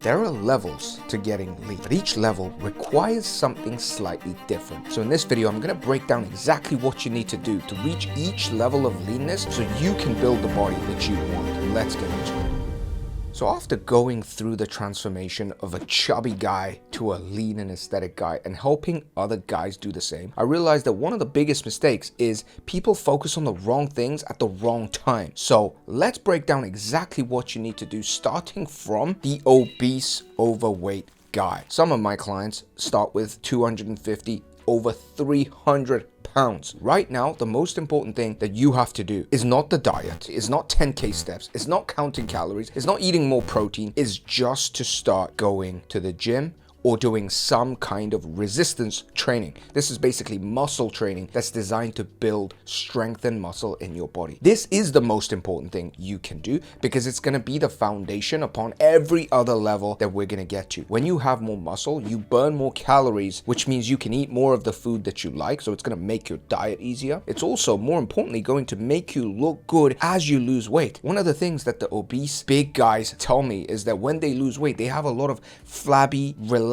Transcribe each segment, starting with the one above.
There are levels to getting lean, but each level requires something slightly different. So in this video, I'm going to break down exactly what you need to do to reach each level of leanness so you can build the body that you want. Let's get into it. So after going through the transformation of a chubby guy to a lean and aesthetic guy and helping other guys do the same, I realized that one of the biggest mistakes is people focus on the wrong things at the wrong time. So let's break down exactly what you need to do, starting from the obese, overweight guy. Some of my clients start with 250, over 300 pounds. Right now, the most important thing that you have to do is not the diet, is not 10K steps, it's not counting calories, it's not eating more protein, is just to start going to the gym or doing some kind of resistance training. This is basically muscle training that's designed to build strength and muscle in your body. This is the most important thing you can do because it's going to be the foundation upon every other level that we're going to get to. When you have more muscle, you burn more calories, which means you can eat more of the food that you like, so it's going to make your diet easier. It's also, more importantly, going to make you look good as you lose weight. One of the things that the obese big guys tell me is that when they lose weight, they have a lot of flabby, relaxed,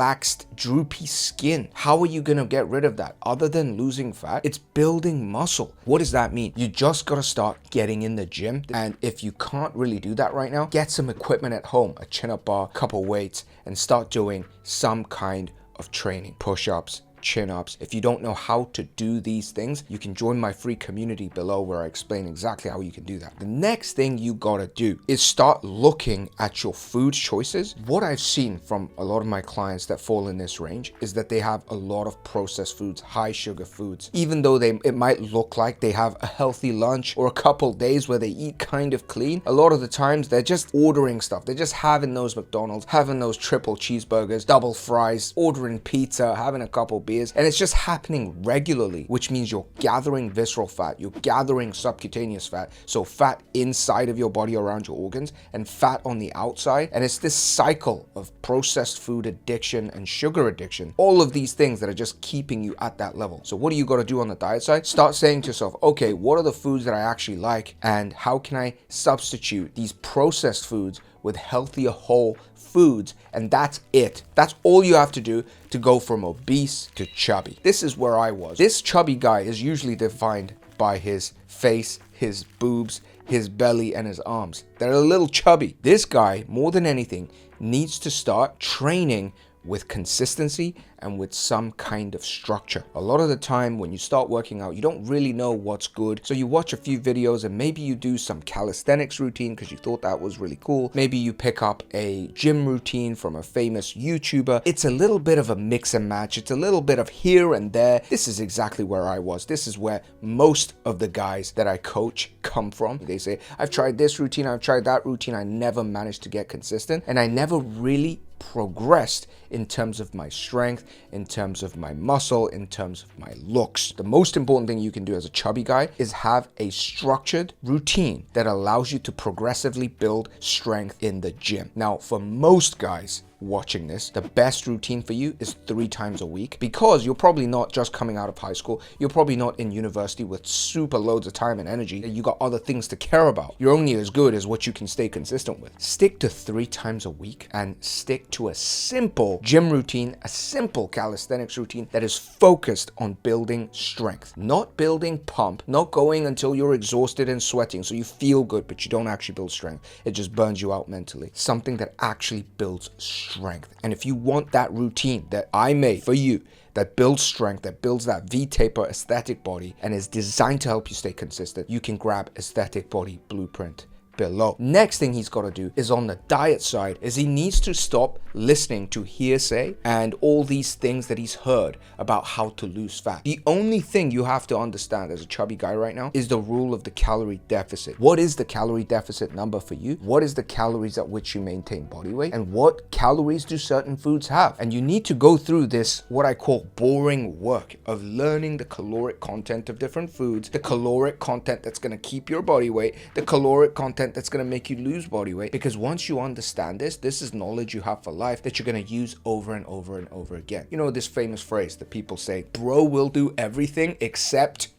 droopy skin. How are you going to get rid of that? Other than losing fat, it's building muscle. What does that mean? You just got to start getting in the gym. And if you can't really do that right now, get some equipment at home, a chin-up bar, couple weights, and start doing some kind of training. Push-ups, chin-ups. If you don't know how to do these things, you can join my free community below where I explain exactly how you can do that. The next thing you gotta do is start looking at your food choices. What I've seen from a lot of my clients that fall in this range is that they have a lot of processed foods, high sugar foods. Even though it might look like they have a healthy lunch or a couple days where they eat kind of clean, a lot of the times they're just ordering stuff. They're just having those McDonald's, having those triple cheeseburgers, double fries, ordering pizza, having a couple beers. And it's just happening regularly, which means you're gathering visceral fat, you're gathering subcutaneous fat, so fat inside of your body around your organs and fat on the outside. And it's this cycle of processed food addiction and sugar addiction, all of these things that are just keeping you at that level. So what do you got to do on the diet side? Start saying to yourself, okay, what are the foods that I actually like and how can I substitute these processed foods with healthier whole foods? And that's it. That's all you have to do to go from obese to chubby. This is where I was. This chubby guy is usually defined by his face, his boobs, his belly, and his arms. They're a little chubby. This guy, more than anything, needs to start training with consistency and with some kind of structure. A lot of the time when you start working out, you don't really know what's good. So you watch a few videos and maybe you do some calisthenics routine because you thought that was really cool. Maybe you pick up a gym routine from a famous YouTuber. It's a little bit of a mix and match. It's a little bit of here and there. This is exactly where I was. This is where most of the guys that I coach come from. They say, I've tried this routine, I've tried that routine. I never managed to get consistent and I never really progressed in terms of my strength, in terms of my muscle, in terms of my looks. The most important thing you can do as a chubby guy is have a structured routine that allows you to progressively build strength in the gym. Now, for most guys watching this, the best routine for you is 3 times a week because you're probably not just coming out of high school. You're probably not in university with super loads of time and energy. You got other things to care about. You're only as good as what you can stay consistent with. Stick to 3 times a week and stick to a simple gym routine, a simple calisthenics routine that is focused on building strength, not building pump, not going until you're exhausted and sweating so you feel good but you don't actually build strength. It just burns you out mentally. Something that actually builds strength. And if you want that routine that I made for you that builds strength, that builds that V-taper aesthetic body and is designed to help you stay consistent, you can grab Aesthetic Body Blueprint below. Next thing he's got to do is on the diet side is he needs to stop listening to hearsay and all these things that he's heard about how to lose fat. The only thing you have to understand as a chubby guy right now is the rule of the calorie deficit. What is the calorie deficit number for you? What is the calories at which you maintain body weight? And what calories do certain foods have? And you need to go through this, what I call boring work of learning the caloric content of different foods, the caloric content that's going to keep your body weight, the caloric content that's going to make you lose body weight. Because once you understand this is knowledge you have for life that you're going to use over and over and over again. You know this famous phrase that people say, bro will do everything except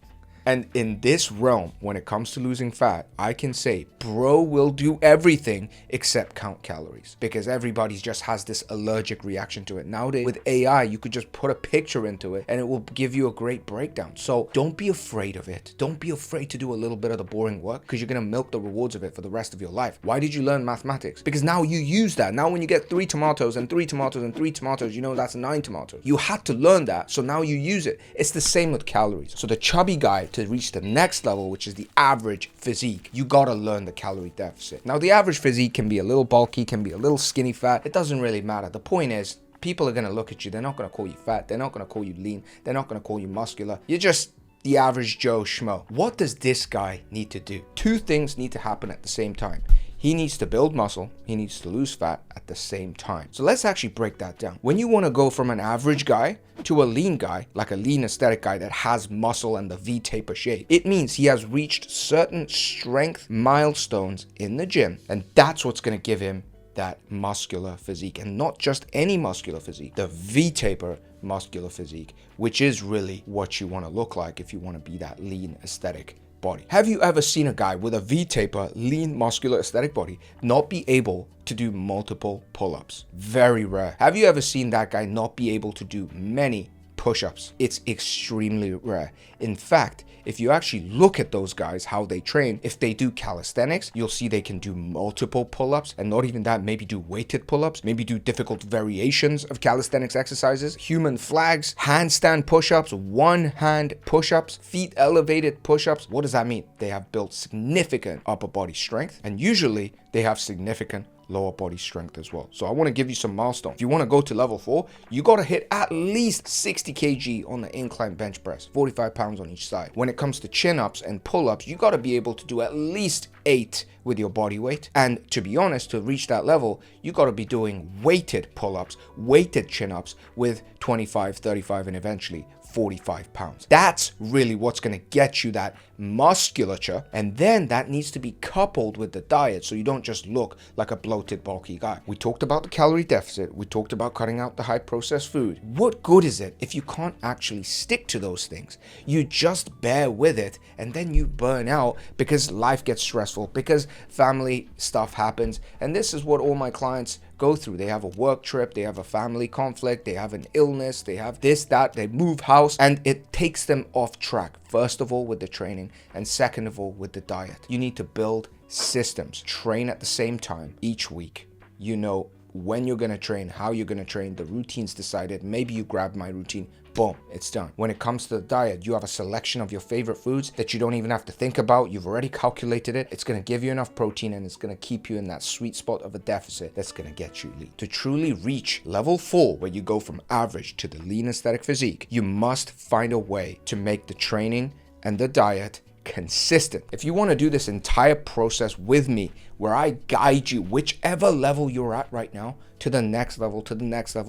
And in this realm, when it comes to losing fat, I can say bro will do everything except count calories, because everybody just has this allergic reaction to it. Nowadays with AI, you could just put a picture into it and it will give you a great breakdown. So don't be afraid of it. Don't be afraid to do a little bit of the boring work, because you're going to milk the rewards of it for the rest of your life. Why did you learn mathematics? Because now you use that. Now when you get 3 tomatoes and 3 tomatoes and 3 tomatoes, you know that's 9 tomatoes. You had to learn that, so now you use it. It's the same with calories. So the chubby guy, to reach the next level, which is the average physique, you gotta learn the calorie deficit. Now the average physique can be a little bulky, can be a little skinny fat. It doesn't really matter. The point is, people are gonna look at you. They're not gonna call you fat. They're not gonna call you lean. They're not gonna call you muscular. You're just the average Joe Schmo. What does this guy need to do? 2 things need to happen at the same time. He needs to build muscle, he needs to lose fat at the same time. So let's actually break that down. When you want to go from an average guy to a lean guy, like a lean aesthetic guy that has muscle and the V-taper shape, it means he has reached certain strength milestones in the gym, and that's what's going to give him that muscular physique. And not just any muscular physique, the V-taper muscular physique, which is really what you want to look like if you want to be that lean aesthetic body. Have you ever seen a guy with a V-taper, lean, muscular, aesthetic body not be able to do multiple pull-ups? Very rare. Have you ever seen that guy not be able to do many push-ups? It's extremely rare. In fact, if you actually look at those guys, how they train, if they do calisthenics, you'll see they can do multiple pull-ups, and not even that, maybe do weighted pull-ups, maybe do difficult variations of calisthenics exercises, human flags, handstand push-ups, one-hand push-ups, feet elevated push-ups. What does that mean? They have built significant upper body strength, and usually they have significant lower body strength as well. So I want to give you some milestones. If you want to go to level 4, you got to hit at least 60 kg on the incline bench press, 45 pounds on each side. When it comes to chin-ups and pull-ups, you got to be able to do at least 8 with your body weight. And to be honest, to reach that level, you got to be doing weighted pull-ups, weighted chin-ups with 25, 35, and eventually 45 pounds. That's really what's going to get you that musculature, and then that needs to be coupled with the diet so you don't just look like a bloated, bulky guy. We talked about the calorie deficit. We talked about cutting out the high processed food. What good is it if you can't actually stick to those things? You just bear with it and then you burn out because life gets stressful, because family stuff happens. And this is what all my clients go through. They have a work trip, they have a family conflict, they have an illness, they have this, that, they move house, and it takes them off track. First of all with the training, and second of all with the diet. You need to build systems. Train at the same time each week. You know when you're going to train, how you're going to train, the routine's decided. Maybe you grab my routine, boom, it's done. When it comes to the diet, you have a selection of your favorite foods that you don't even have to think about. You've already calculated it. It's going to give you enough protein, and it's going to keep you in that sweet spot of a deficit that's going to get you lean. To truly reach level 4, where you go from average to the lean aesthetic physique, you must find a way to make the training and the diet consistent. If you want to do this entire process with me, where I guide you whichever level you're at right now to the next level,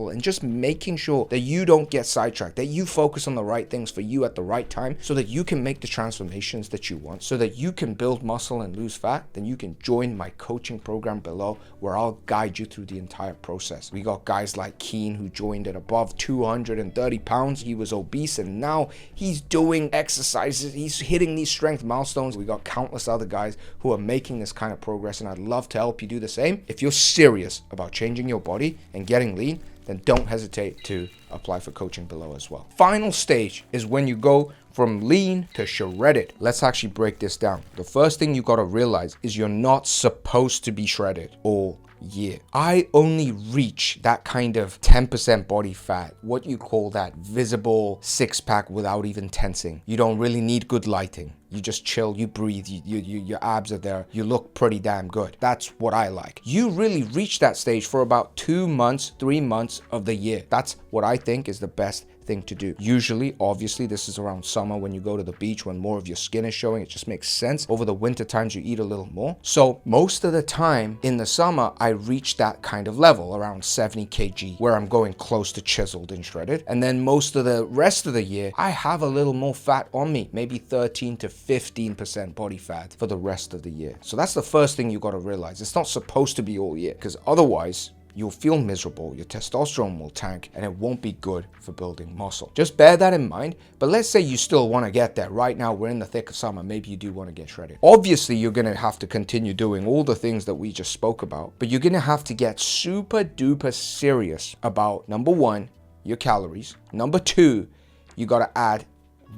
and just making sure that you don't get sidetracked, that you focus on the right things for you at the right time so that you can make the transformations that you want, so that you can build muscle and lose fat, then you can join my coaching program below, where I'll guide you through the entire process. We got guys like Keen, who joined at above 230 pounds. He was obese and now he's doing exercises. He's hitting these strength milestones. We got countless other guys who are making this kind of progress, and I'd love to help you do the same. If you're serious about changing your body and getting lean, then don't hesitate to apply for coaching below as well. Final stage is when you go from lean to shredded. Let's actually break this down. The first thing you got to realize is you're not supposed to be shredded all year. I only reach that kind of 10% body fat, what you call that visible six-pack, without even tensing. You don't really need good lighting. You just chill, you breathe, your abs are there, you look pretty damn good. That's what I like. You really reach that stage for about 2 months, 3 months of the year. That's what I think is the best thing to do. Usually, obviously, this is around summer when you go to the beach, when more of your skin is showing. It just makes sense. Over the winter times, you eat a little more. So most of the time in the summer, I reach that kind of level, around 70 kg, where I'm going close to chiseled and shredded. And then most of the rest of the year, I have a little more fat on me, maybe 13 to 15% body fat for the rest of the year. So that's the first thing you got to realize. It's not supposed to be all year, because otherwise you'll feel miserable, your testosterone will tank, and it won't be good for building muscle. Just bear that in mind. But let's say you still want to get there. Right now, we're in the thick of summer. Maybe you do want to get shredded. Obviously, you're going to have to continue doing all the things that we just spoke about, but you're going to have to get super duper serious about, number one, your calories. Number two, you got to add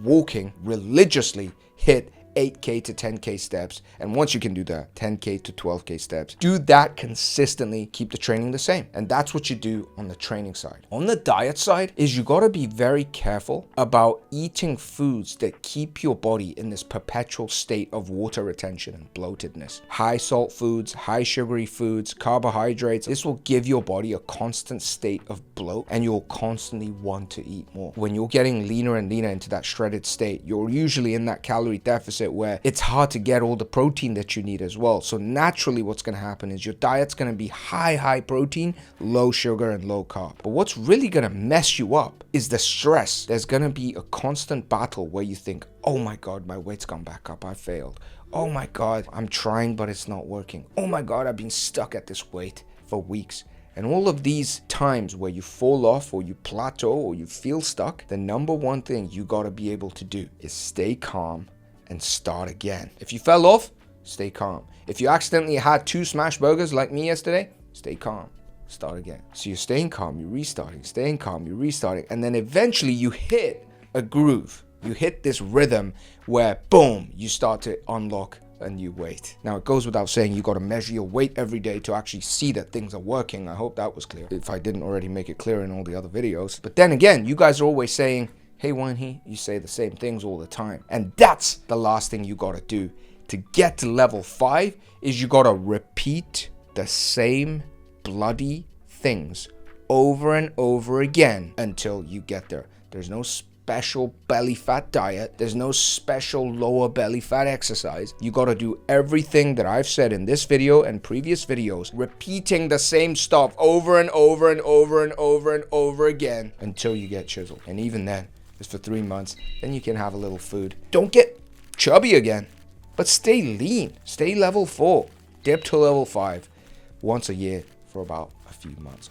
walking religiously, hit 8K to 10K steps. And once you can do that, 10K to 12K steps, do that consistently, keep the training the same. And that's what you do on the training side. On the diet side is you got to be very careful about eating foods that keep your body in this perpetual state of water retention and bloatedness. High salt foods, high sugary foods, carbohydrates. This will give your body a constant state of bloat and you'll constantly want to eat more. When you're getting leaner and leaner into that shredded state, you're usually in that calorie deficit where it's hard to get all the protein that you need as well. So naturally what's going to happen is your diet's going to be high protein, low sugar and low carb. But what's really going to mess you up is the stress. There's going to be a constant battle where you think, oh my God, my weight's gone back up. I failed. Oh my God, I'm trying, but it's not working. Oh my God, I've been stuck at this weight for weeks. And all of these times where you fall off or you plateau or you feel stuck, the number one thing you got to be able to do is stay calm and start again. If you fell off, stay calm. If you accidentally had 2 smash burgers like me yesterday, stay calm, start again. So you're staying calm, you're restarting, staying calm, you're restarting, and then eventually you hit a groove. You hit this rhythm where boom, you start to unlock a new weight. Now it goes without saying you got to measure your weight every day to actually see that things are working. I hope that was clear, if I didn't already make it clear in all the other videos. But then again, you guys are always saying, hey Wanhee, you say the same things all the time. And that's the last thing you gotta do to get to level 5 is you gotta repeat the same bloody things over and over again until you get there. There's no special belly fat diet. There's no special lower belly fat exercise. You gotta do everything that I've said in this video and previous videos, repeating the same stuff over and over and over and over and over again until you get chiseled. And even then, it's for 3 months, then you can have a little food. Don't get chubby again, but stay lean. Stay level 4, dip to level 5 once a year for about a few months.